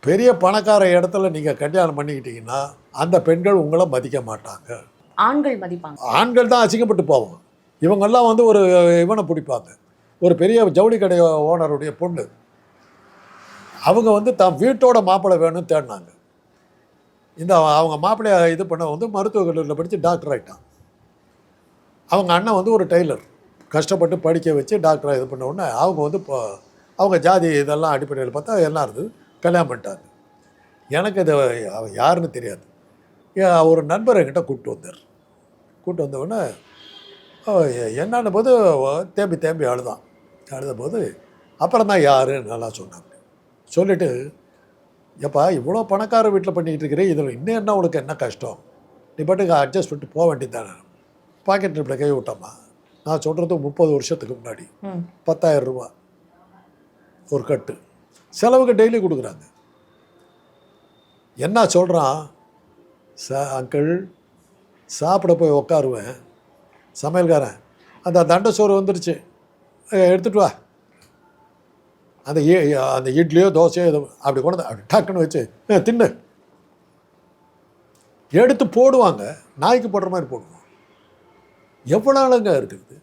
பெரிய பணக்கார இடத்துல நீங்கள் கல்யாணம் பண்ணிக்கிட்டீங்கன்னா அந்த பெண்கள் உங்களை மதிக்க மாட்டாங்க. ஆண்கள் மதிப்பாங்க. ஆண்கள் தான் அசிங்கப்பட்டு போவாங்க. இவங்கெல்லாம் வந்து ஒரு இவனை பிடிப்பாங்க. ஒரு பெரிய ஜவுளி கடை ஓனருடைய பொண்ணு, அவங்க வந்து தான் வீட்டோட மாப்பிள்ளை வேணும்னு தேடினாங்க. இந்த அவங்க மாப்பிள்ளையை இது பண்ண வந்து மருத்துவக் கல்லூரியில் படித்து டாக்டர் ஆகிட்டான். அவங்க அண்ணன் வந்து ஒரு டெய்லர், கஷ்டப்பட்டு படிக்க வச்சு டாக்டராக இது பண்ண உடனே அவங்க வந்து இப்போ அவங்க ஜாதி இதெல்லாம் அடிப்படையில் பார்த்தா எல்லாம் இருந்தது. கல்யாணம் பண்ணிட்டாங்க. எனக்கு இது அவன் யாருன்னு தெரியாது. ஒரு நண்பர் என்கிட்ட கூப்பிட்டு வந்தார். கூப்பிட்டு வந்தவுடனே என்னன்னு போது தேம்பி தேம்பி அழுதான். அழுத போது அப்புறம் தான் யாருன்னு நல்லா சொன்னாங்க. சொல்லிவிட்டு, எப்பா இவ்வளோ பணக்கார வீட்டில் பண்ணிக்கிட்டு இருக்கிறேன், இதில் இன்னும் என்ன உனக்கு என்ன கஷ்டம், நீ பாட்டுக்கு அட்ஜஸ்ட் பண்ணிட்டு போக வேண்டியது தானே. பாக்கெட் ட்ரிப்பில் கை விட்டோம்மா. நான் சொல்கிறது 30 வருஷத்துக்கு முன்னாடி 10,000 ரூபா ஒரு கட்டு செலவுக்கு டெய்லி கொடுக்குறாங்க. என்ன சொல்கிறான், அங்கிள் சாப்பிட போய் உக்காருவேன், சமையல்காரன் அந்த தண்டை சோறு வந்துடுச்சு எடுத்துகிட்டு வா, அந்த அந்த இட்லியோ தோசையோ ஏதோ அப்படி கொண்டு அப்படி டக்குன்னு வச்சு தின்னு எடுத்து போடுவாங்க. நாய்க்கு போடுற மாதிரி போடுவோம். எவ்வளோ அழகாக இருக்குது.